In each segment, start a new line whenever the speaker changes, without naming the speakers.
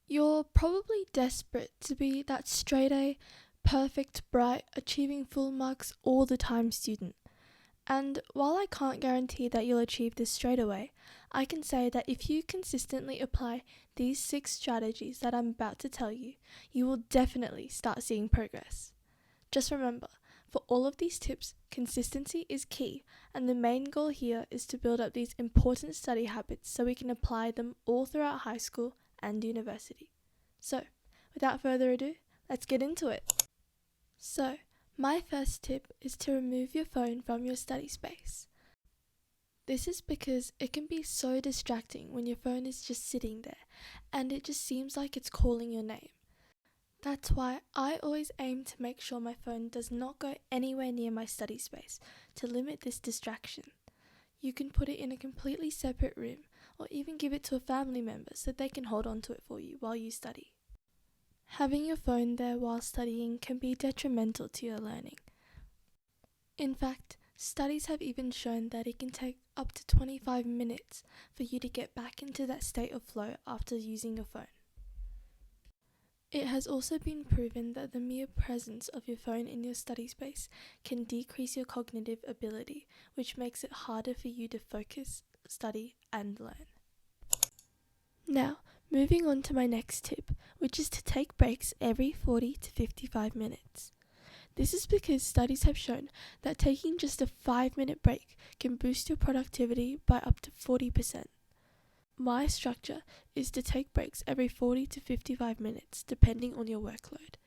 You're probably desperate to be that straight A, perfect, bright, achieving full marks all the time student. And while I can't guarantee that you'll achieve this straight away, I can say that if you consistently apply these 6 strategies that I'm about to tell you, you will definitely start seeing progress. Just remember, for all of these tips, consistency is key, and the main goal here is to build up these important study habits so we can apply them all throughout high school and university. So, without further ado, let's get into it. So, my first tip is to remove your phone from your study space. This is because it can be so distracting when your phone is just sitting there and it just seems like it's calling your name. That's why I always aim to make sure my phone does not go anywhere near my study space to limit this distraction. You can put it in a completely separate room or even give it to a family member so they can hold on to it for you while you study. Having your phone there while studying can be detrimental to your learning. In fact, studies have even shown that it can take up to 25 minutes for you to get back into that state of flow after using your phone. It has also been proven that the mere presence of your phone in your study space can decrease your cognitive ability, which makes it harder for you to focus, study, and learn. Now, moving on to my next tip, which is to take breaks every 40 to 55 minutes. This is because studies have shown that taking just a 5-minute break can boost your productivity by up to 40%. My structure is to take breaks every 40 to 55 minutes, depending on your workload.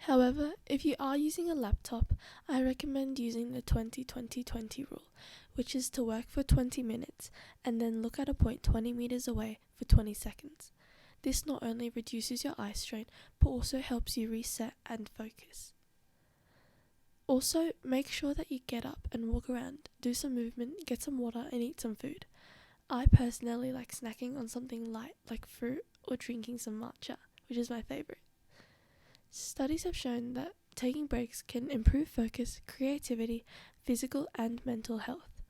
However, if you are using a laptop, I recommend using the 20-20-20 rule, which is to work for 20 minutes and then look at a point 20 meters away for 20 seconds. This not only reduces your eye strain, but also helps you reset and focus. Also, make sure that you get up and walk around, do some movement, get some water, and eat some food. I personally like snacking on something light like fruit or drinking some matcha, which is my favorite. Studies have shown that taking breaks can improve focus, creativity, physical and mental health.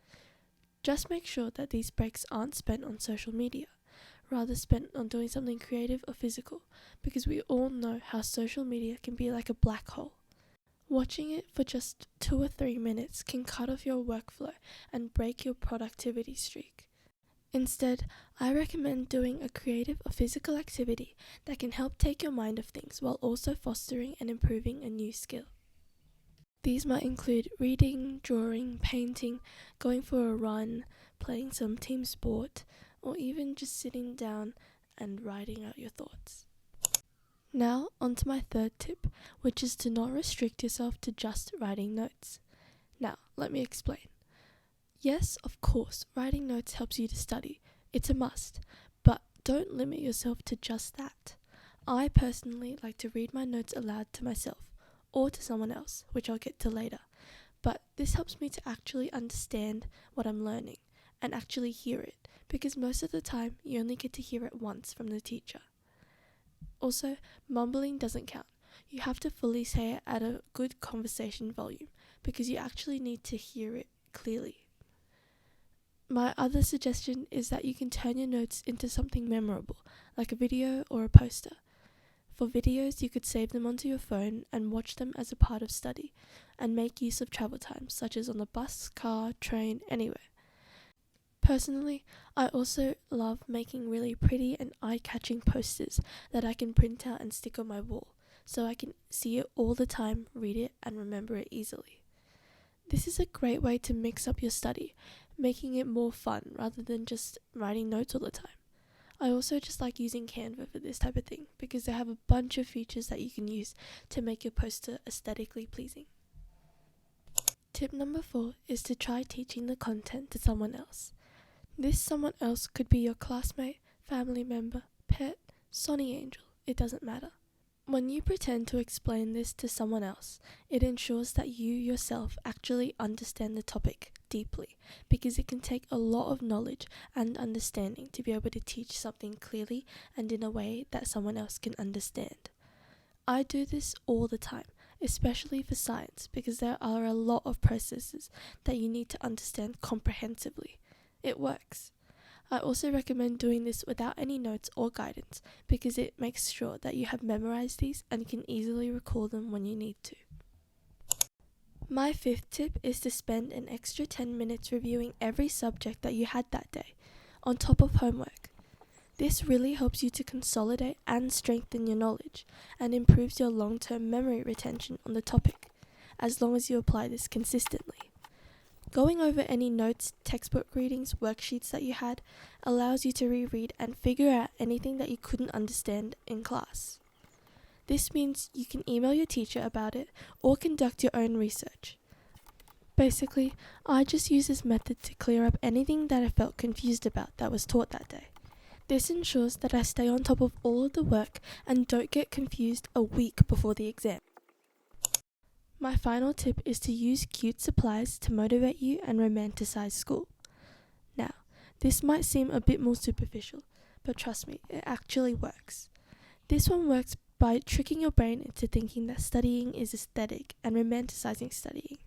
Just make sure that these breaks aren't spent on social media, rather spent on doing something creative or physical, because we all know how social media can be like a black hole. Watching it for just 2 or 3 minutes can cut off your workflow and break your productivity streak. Instead, I recommend doing a creative or physical activity that can help take your mind off things while also fostering and improving a new skill. These might include reading, drawing, painting, going for a run, playing some team sport, or even just sitting down and writing out your thoughts. Now, on to my third tip, which is to not restrict yourself to just writing notes. Now, let me explain. Yes, of course, writing notes helps you to study. It's a must, but don't limit yourself to just that. I personally like to read my notes aloud to myself, or to someone else, which I'll get to later. But this helps me to actually understand what I'm learning, and actually hear it, because most of the time you only get to hear it once from the teacher. Also, mumbling doesn't count. You have to fully say it at a good conversation volume, because you actually need to hear it clearly. My other suggestion is that you can turn your notes into something memorable, like a video or a poster. For videos, you could save them onto your phone and watch them as a part of study, and make use of travel times, such as on the bus, car, train, anywhere. Personally, I also love making really pretty and eye-catching posters that I can print out and stick on my wall, so I can see it all the time, read it, and remember it easily. This is a great way to mix up your study, making it more fun rather than just writing notes all the time. I also just like using Canva for this type of thing because they have a bunch of features that you can use to make your poster aesthetically pleasing. Tip number 4 is to try teaching the content to someone else. This someone else could be your classmate, family member, pet, Sonny Angel, it doesn't matter. When you pretend to explain this to someone else, it ensures that you yourself actually understand the topic deeply, because it can take a lot of knowledge and understanding to be able to teach something clearly and in a way that someone else can understand. I do this all the time, especially for science, because there are a lot of processes that you need to understand comprehensively. It works. I also recommend doing this without any notes or guidance because it makes sure that you have memorized these and can easily recall them when you need to. My fifth tip is to spend an extra 10 minutes reviewing every subject that you had that day, on top of homework. This really helps you to consolidate and strengthen your knowledge and improves your long-term memory retention on the topic, as long as you apply this consistently. Going over any notes, textbook readings, worksheets that you had allows you to reread and figure out anything that you couldn't understand in class. This means you can email your teacher about it or conduct your own research. Basically, I just use this method to clear up anything that I felt confused about that was taught that day. This ensures that I stay on top of all of the work and don't get confused a week before the exam. My final tip is to use cute supplies to motivate you and romanticize school. Now, this might seem a bit more superficial, but trust me, it actually works. This one works by tricking your brain into thinking that studying is aesthetic and romanticizing studying.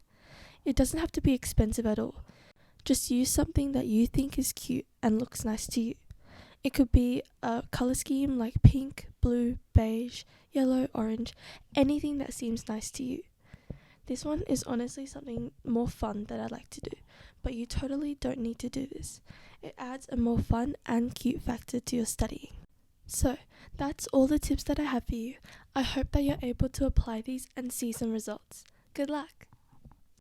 It doesn't have to be expensive at all. Just use something that you think is cute and looks nice to you. It could be a color scheme like pink, blue, beige, yellow, orange, anything that seems nice to you. This one is honestly something more fun that I like to do, but you totally don't need to do this. It adds a more fun and cute factor to your studying. So, that's all the tips that I have for you. I hope that you're able to apply these and see some results. Good luck!